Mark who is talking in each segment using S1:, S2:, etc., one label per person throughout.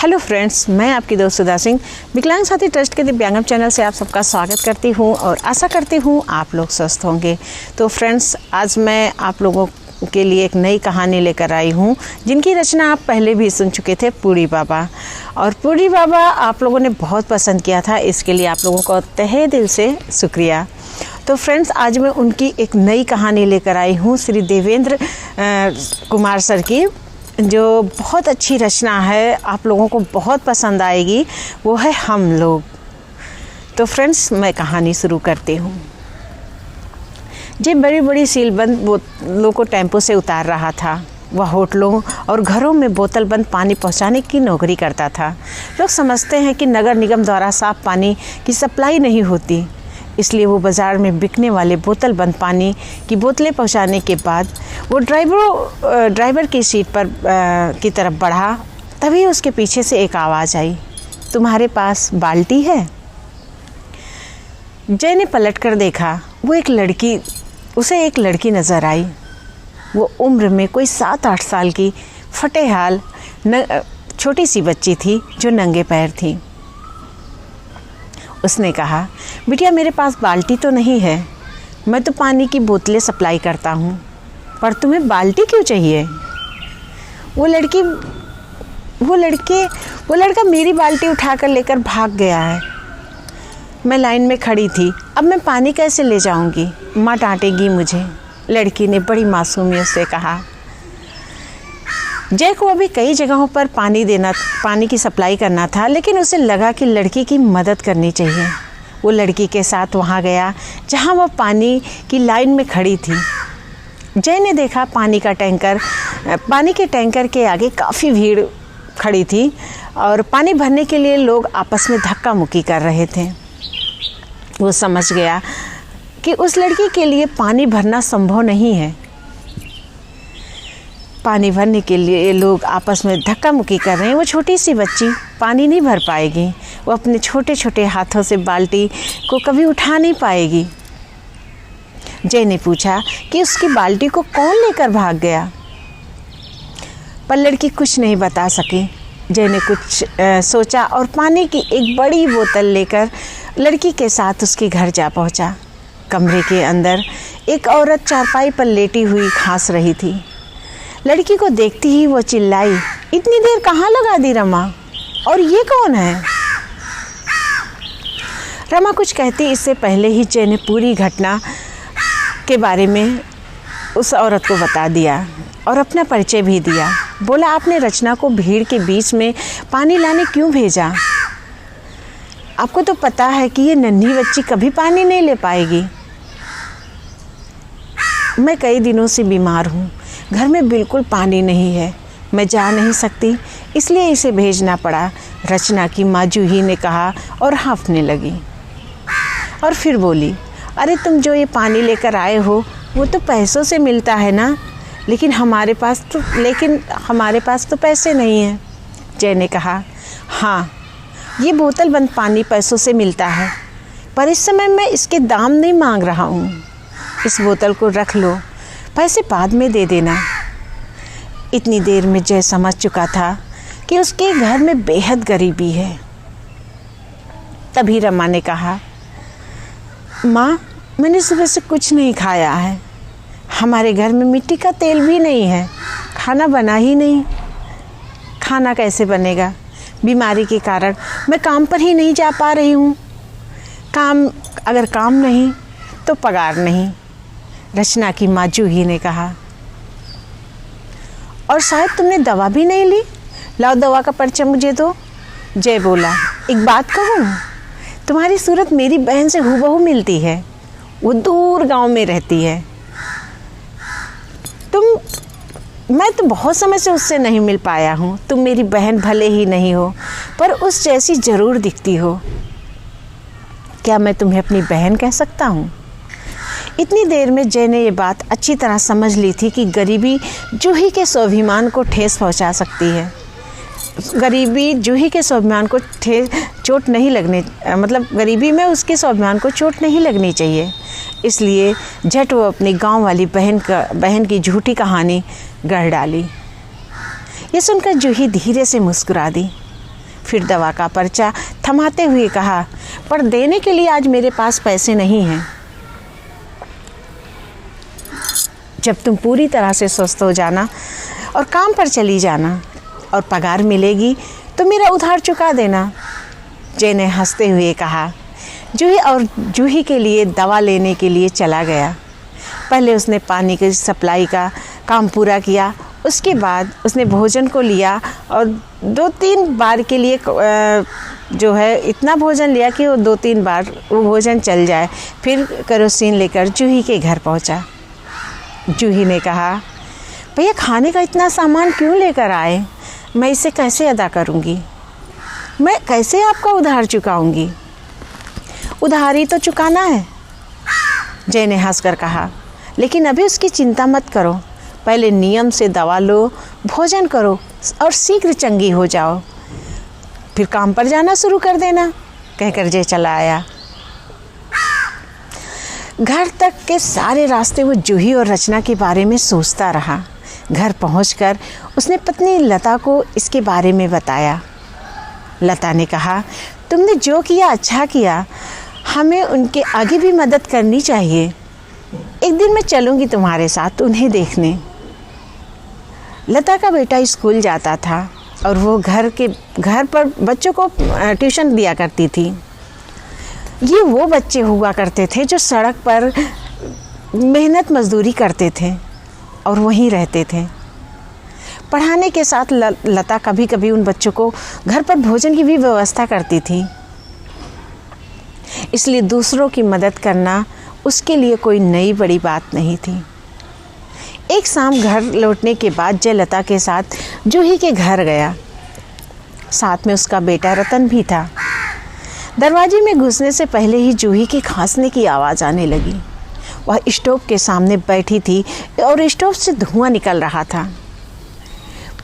S1: Hello friends, मैं आपकी दोस्त सुधा सिंह विकलांग साथी ट्रस्ट के दिव्यांगम चैनल से आप सबका स्वागत करती हूं और आशा करती हूं आप लोग स्वस्थ होंगे। तो फ्रेंड्स, आज मैं आप लोगों के लिए एक नई कहानी लेकर आई हूं जिनकी रचना आप पहले भी सुन चुके थे, पूड़ी बाबा। और पूड़ी बाबा आप लोगों ने बहुत पसंद किया था, इसके लिए आप लोगों को तहे दिल से शुक्रिया। तो फ्रेंड्स, आज मैं उनकी एक नई कहानी लेकर आई हूँ, श्री देवेंद्र कुमार सर की, जो बहुत अच्छी रचना है, आप लोगों को बहुत पसंद आएगी। वो है हम लोग। तो फ्रेंड्स, मैं कहानी शुरू करती हूँ। जे बड़ी बड़ी सीलबंद बोतलों को टेम्पो से उतार रहा था। वह होटलों और घरों में बोतल बंद पानी पहुँचाने की नौकरी करता था। लोग समझते हैं कि नगर निगम द्वारा साफ पानी की सप्लाई नहीं होती, इसलिए वो बाज़ार में बिकने वाले बोतल बंद पानी की बोतलें पहुंचाने के बाद वो ड्राइवर की सीट पर की तरफ बढ़ा। तभी उसके पीछे से एक आवाज़ आई, तुम्हारे पास बाल्टी है? जय ने पलट कर देखा। उसे एक लड़की नज़र आई। वो उम्र में कोई 7-8 साल की फटे हाल छोटी सी बच्ची थी जो नंगे पैर थी। उसने कहा, बिटिया मेरे पास बाल्टी तो नहीं है, मैं तो पानी की बोतलें सप्लाई करता हूँ, पर तुम्हें बाल्टी क्यों चाहिए? वो लड़का मेरी बाल्टी उठाकर लेकर भाग गया है। मैं लाइन में खड़ी थी, अब मैं पानी कैसे ले जाऊँगी? माँ डांटेगी मुझे, लड़की ने बड़ी मासूमियत से कहा। जय को अभी कई जगहों पर पानी की सप्लाई करना था, लेकिन उसे लगा कि लड़की की मदद करनी चाहिए। वो लड़की के साथ वहाँ गया जहाँ वह पानी की लाइन में खड़ी थी। जय ने देखा पानी के टैंकर के आगे काफ़ी भीड़ खड़ी थी और पानी भरने के लिए लोग आपस में धक्का मुक्की कर रहे थे। वो समझ गया कि उस लड़की के लिए पानी भरना संभव नहीं है। पानी भरने के लिए लोग आपस में धक्का मुक्की कर रहे हैं, वो छोटी सी बच्ची पानी नहीं भर पाएगी। वो अपने छोटे छोटे हाथों से बाल्टी को कभी उठा नहीं पाएगी। जय ने पूछा कि उसकी बाल्टी को कौन लेकर भाग गया, पर लड़की कुछ नहीं बता सकी। जय ने कुछ सोचा और पानी की एक बड़ी बोतल लेकर लड़की के साथ उसके घर जा पहुंचा। कमरे के अंदर एक औरत चारपाई पर लेटी हुई खांस रही थी। लड़की को देखती ही वो चिल्लाई, इतनी देर कहाँ लगा दी रमा? और ये कौन है? रमा कुछ कहती इससे पहले ही जय ने पूरी घटना के बारे में उस औरत को बता दिया और अपना परिचय भी दिया। बोला, आपने रचना को भीड़ के बीच में पानी लाने क्यों भेजा? आपको तो पता है कि ये नन्ही बच्ची कभी पानी नहीं ले पाएगी। मैं कई दिनों से बीमार हूँ, घर में बिल्कुल पानी नहीं है, मैं जा नहीं सकती, इसलिए इसे भेजना पड़ा, रचना की माँ जूही ने कहा और हाँफने लगी। और फिर बोली, अरे तुम जो ये पानी लेकर आए हो वो तो पैसों से मिलता है ना, लेकिन हमारे पास तो पैसे नहीं हैं। जय ने कहा, हाँ ये बोतल बंद पानी पैसों से मिलता है, पर इस समय मैं इसके दाम नहीं मांग रहा हूँ। इस बोतल को रख लो, पैसे बाद में दे देना। इतनी देर में जय समझ चुका था कि उसके घर में बेहद गरीबी है। तभी रमा ने कहा, माँ मैंने सुबह से कुछ नहीं खाया है, हमारे घर में मिट्टी का तेल भी नहीं है, खाना बना ही नहीं। खाना कैसे बनेगा? बीमारी के कारण मैं काम पर ही नहीं जा पा रही हूँ। अगर काम नहीं तो पगार नहीं, रचना की माँ जूही ने कहा। और शायद तुमने दवा भी नहीं ली, लाओ दवा का पर्चा मुझे दो। जय बोला, एक बात कहूँ, तुम्हारी सूरत मेरी बहन से हूबहू मिलती है, वो दूर गांव में रहती है। मैं तो बहुत समय से उससे नहीं मिल पाया हूँ। तुम मेरी बहन भले ही नहीं हो, पर उस जैसी ज़रूर दिखती हो। क्या मैं तुम्हें अपनी बहन कह सकता हूँ? इतनी देर में जय ने ये बात अच्छी तरह समझ ली थी कि गरीबी जूही के स्वाभिमान को ठेस पहुँचा सकती है। गरीबी में उसके स्वाभिमान को चोट नहीं लगनी चाहिए। इसलिए झट वो अपनी गांव वाली बहन की झूठी कहानी गढ़ डाली। ये सुनकर जूही धीरे से मुस्कुरा दी। फिर दवा का पर्चा थमाते हुए कहा, पर देने के लिए आज मेरे पास पैसे नहीं हैं। जब तुम पूरी तरह से स्वस्थ हो जाना और काम पर चली जाना और पगार मिलेगी तो मेरा उधार चुका देना। जय ने हंसते हुए कहा। जूही और जूही के लिए दवा लेने के लिए चला गया। पहले उसने पानी की सप्लाई का काम पूरा किया, उसके बाद उसने भोजन को लिया और 2-3 बार के लिए जो है इतना भोजन लिया कि वो 2-3 बार वो भोजन चल जाए। फिर केरोसिन लेकर जूही के घर पहुंचा। जूही ने कहा, भैया खाने का इतना सामान क्यों लेकर आए? मैं इसे कैसे अदा करूंगी? मैं कैसे आपका उधार चुकाऊंगी? उधारी तो चुकाना है, जय ने हंसकर कहा, लेकिन अभी उसकी चिंता मत करो। पहले नियम से दवा लो, भोजन करो और शीघ्र चंगी हो जाओ, फिर काम पर जाना शुरू कर देना, कहकर जय चला आया। घर तक के सारे रास्ते वो जूही और रचना के बारे में सोचता रहा। घर पहुंचकर उसने पत्नी लता को इसके बारे में बताया। लता ने कहा, तुमने जो किया अच्छा किया, हमें उनके आगे भी मदद करनी चाहिए। एक दिन मैं चलूँगी तुम्हारे साथ उन्हें देखने। लता का बेटा स्कूल जाता था और वो घर पर बच्चों को ट्यूशन दिया करती थी। ये वो बच्चे हुआ करते थे जो सड़क पर मेहनत मजदूरी करते थे और वहीं रहते थे। पढ़ाने के साथ लता कभी कभी उन बच्चों को घर पर भोजन की भी व्यवस्था करती थी। इसलिए दूसरों की मदद करना उसके लिए कोई नई बड़ी बात नहीं थी। एक शाम घर लौटने के बाद जय लता के साथ जूही के घर गया। साथ में उसका बेटा रतन भी था। दरवाजे में घुसने से पहले ही जूही के खांसने की आवाज़ आने लगी। वह स्टोव के सामने बैठी थी और स्टोव से धुआं निकल रहा था।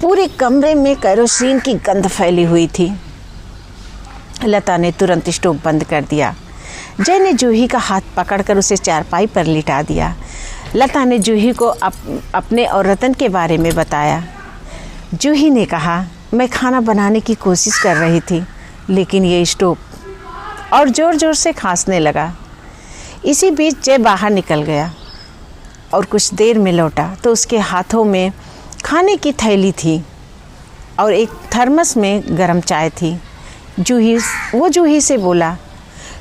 S1: पूरे कमरे में केरोसिन की गंध फैली हुई थी। लता ने तुरंत स्टोव बंद कर दिया। जय ने जूही का हाथ पकड़कर उसे चारपाई पर लिटा दिया। लता ने जूही को अपने और रतन के बारे में बताया। जूही ने कहा, मैं खाना बनाने की कोशिश कर रही थी, लेकिन ये स्टोव, और ज़ोर ज़ोर से खांसने लगा। इसी बीच जय बाहर निकल गया और कुछ देर में लौटा तो उसके हाथों में खाने की थैली थी और एक थर्मस में गर्म चाय थी। जूही से बोला,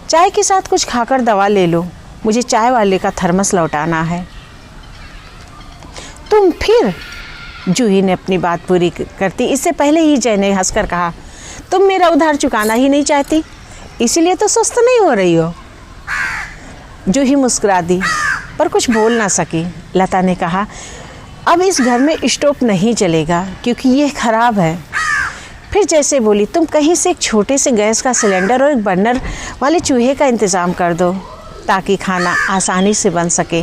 S1: चाय के साथ कुछ खाकर दवा ले लो, मुझे चाय वाले का थर्मस लौटाना है। तुम फिर? जूही ने अपनी बात पूरी करती इससे पहले ही जय ने हंसकर कहा, तुम मेरा उधार चुकाना ही नहीं चाहती, इसीलिए तो स्वस्थ नहीं हो रही हो। जूही मुस्कुरा दी पर कुछ बोल ना सकी। लता ने कहा, अब इस घर में स्टोव नहीं चलेगा क्योंकि ये खराब है। फिर जैसे बोली, तुम कहीं से एक छोटे से गैस का सिलेंडर और एक बर्नर वाले चूल्हे का इंतज़ाम कर दो ताकि खाना आसानी से बन सके।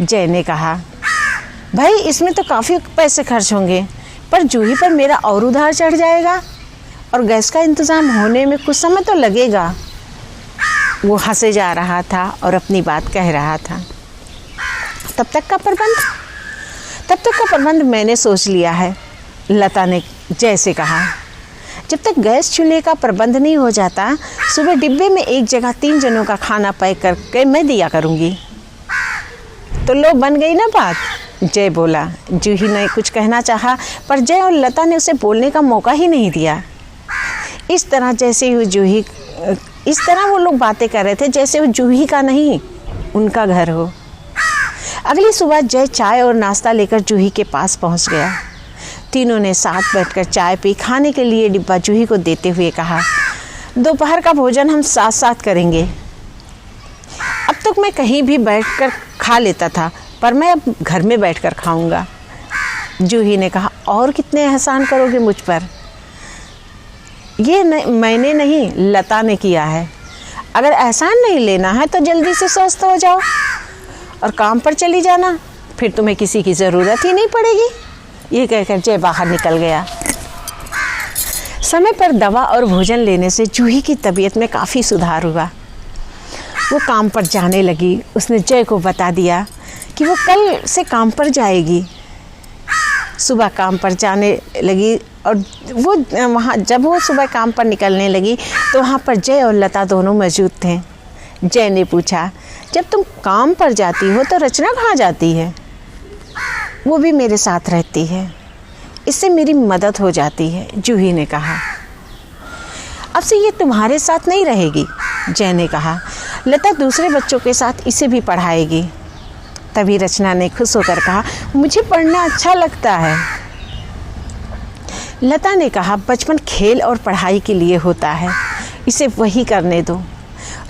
S1: जय ने कहा, भाई इसमें तो काफ़ी पैसे खर्च होंगे, पर जूही पर मेरा और उधार चढ़ जाएगा और गैस का इंतज़ाम होने में कुछ समय तो लगेगा। वो हंसे जा रहा था और अपनी बात कह रहा था। तब तक का प्रबंध मैंने सोच लिया है, लता ने जय से कहा। जब तक गैस चूल्हे का प्रबंध नहीं हो जाता, सुबह डिब्बे में एक जगह 3 जनों का खाना पैक करके मैं दिया करूँगी। तो लो बन गई ना बात, जय बोला। जूही ने कुछ कहना चाहा पर जय और लता ने उसे बोलने का मौका ही नहीं दिया। इस तरह वो लोग बातें कर रहे थे जैसे वो जूही का नहीं उनका घर हो। अगली सुबह जय चाय और नाश्ता लेकर जूही के पास पहुंच गया। तीनों ने साथ बैठकर चाय पी। खाने के लिए डिब्बा जूही को देते हुए कहा, दोपहर का भोजन हम साथ साथ करेंगे। अब तक मैं कहीं भी बैठकर खा लेता था, पर मैं अब घर में बैठकर खाऊंगा। जूही ने कहा, और कितने एहसान करोगे मुझ पर? ये मैंने नहीं, लता ने किया है। अगर एहसान नहीं लेना है तो जल्दी से स्वस्थ हो जाओ और काम पर चली जाना, फिर तुम्हें किसी की ज़रूरत ही नहीं पड़ेगी। ये कहकर जय बाहर निकल गया। समय पर दवा और भोजन लेने से जूही की तबीयत में काफ़ी सुधार हुआ। वो काम पर जाने लगी। उसने जय को बता दिया कि वो कल से काम पर जाएगी। सुबह काम पर जाने लगी और वो वहाँ जब वो सुबह काम पर निकलने लगी तो वहाँ पर जय और लता दोनों मौजूद थे। जय ने पूछा, जब तुम काम पर जाती हो तो रचना कहाँ जाती है? वो भी मेरे साथ रहती है, इससे मेरी मदद हो जाती है, जूही ने कहा। अब से ये तुम्हारे साथ नहीं रहेगी, जय ने कहा। लता दूसरे बच्चों के साथ इसे भी पढ़ाएगी। तभी रचना ने खुश होकर कहा, मुझे पढ़ना अच्छा लगता है। लता ने कहा, बचपन खेल और पढ़ाई के लिए होता है, इसे वही करने दो।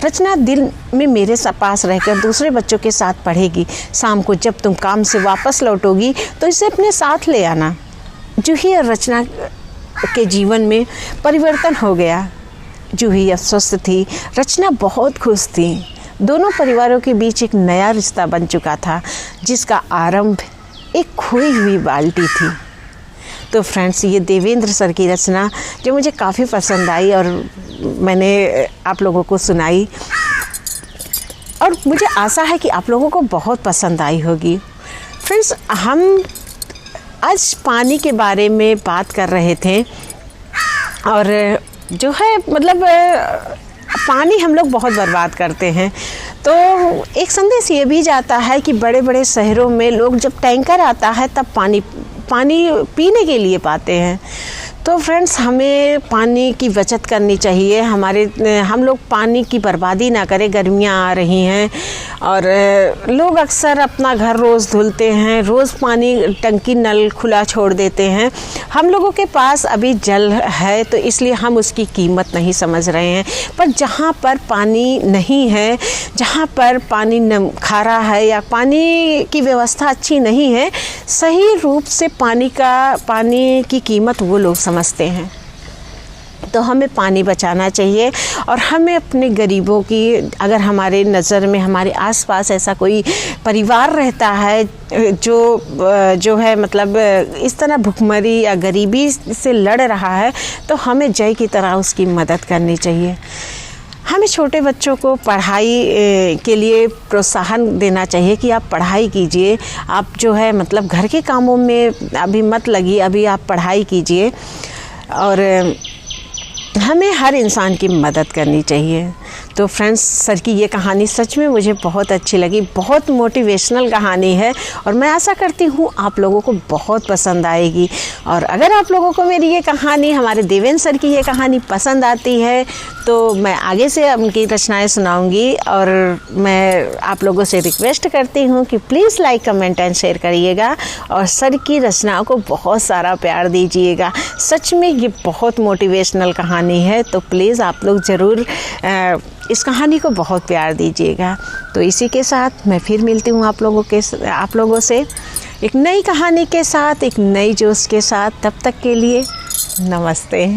S1: रचना दिन में मेरे पास रहकर दूसरे बच्चों के साथ पढ़ेगी। शाम को जब तुम काम से वापस लौटोगी तो इसे अपने साथ ले आना। जूही और रचना के जीवन में परिवर्तन हो गया। जूही अब स्वस्थ थी, रचना बहुत खुश थी। दोनों परिवारों के बीच एक नया रिश्ता बन चुका था, जिसका आरंभ एक खोई हुई बाल्टी थी। तो फ्रेंड्स, ये देवेंद्र सर की रचना जो मुझे काफ़ी पसंद आई और मैंने आप लोगों को सुनाई, और मुझे आशा है कि आप लोगों को बहुत पसंद आई होगी। फ्रेंड्स, हम आज पानी के बारे में बात कर रहे थे, और जो है मतलब पानी हम लोग बहुत बर्बाद करते हैं। तो एक संदेश ये भी जाता है कि बड़े बड़े शहरों में लोग जब टैंकर आता है तब पानी पीने के लिए पाते हैं। तो फ्रेंड्स, हमें पानी की बचत करनी चाहिए। हम लोग पानी की बर्बादी ना करें। गर्मियाँ आ रही हैं और लोग अक्सर अपना घर रोज़ धुलते हैं, रोज़ पानी टंकी नल खुला छोड़ देते हैं। हम लोगों के पास अभी जल है तो इसलिए हम उसकी कीमत नहीं समझ रहे हैं। पर जहाँ पर पानी नहीं है, जहाँ पर पानी खारा है या पानी की व्यवस्था अच्छी नहीं है, सही रूप से पानी की कीमत वो लोग समझते हैं। तो हमें पानी बचाना चाहिए और हमें अपने गरीबों की, अगर हमारे नज़र में हमारे आसपास ऐसा कोई परिवार रहता है जो है मतलब इस तरह भुखमरी या गरीबी से लड़ रहा है, तो हमें जय की तरह उसकी मदद करनी चाहिए। हमें छोटे बच्चों को पढ़ाई के लिए प्रोत्साहन देना चाहिए कि आप पढ़ाई कीजिए, आप जो है मतलब घर के कामों में अभी मत लगिए, अभी आप पढ़ाई कीजिए। और हमें हर इंसान की मदद करनी चाहिए। तो फ्रेंड्स, सर की ये कहानी सच में मुझे बहुत अच्छी लगी, बहुत मोटिवेशनल कहानी है और मैं आशा करती हूँ आप लोगों को बहुत पसंद आएगी। और अगर आप लोगों को मेरी ये कहानी, हमारे देवेंद्र सर की ये कहानी पसंद आती है तो मैं आगे से उनकी रचनाएं सुनाऊंगी। और मैं आप लोगों से रिक्वेस्ट करती हूँ कि please like, comment and share करिएगा और सर की रचनाओं को बहुत सारा प्यार दीजिएगा। सच में ये बहुत मोटिवेशनल कहानी है, तो प्लीज़ आप लोग ज़रूर इस कहानी को बहुत प्यार दीजिएगा। तो इसी के साथ मैं फिर मिलती हूँ आप लोगों से एक नई कहानी के साथ, एक नई जोश के साथ। तब तक के लिए नमस्ते।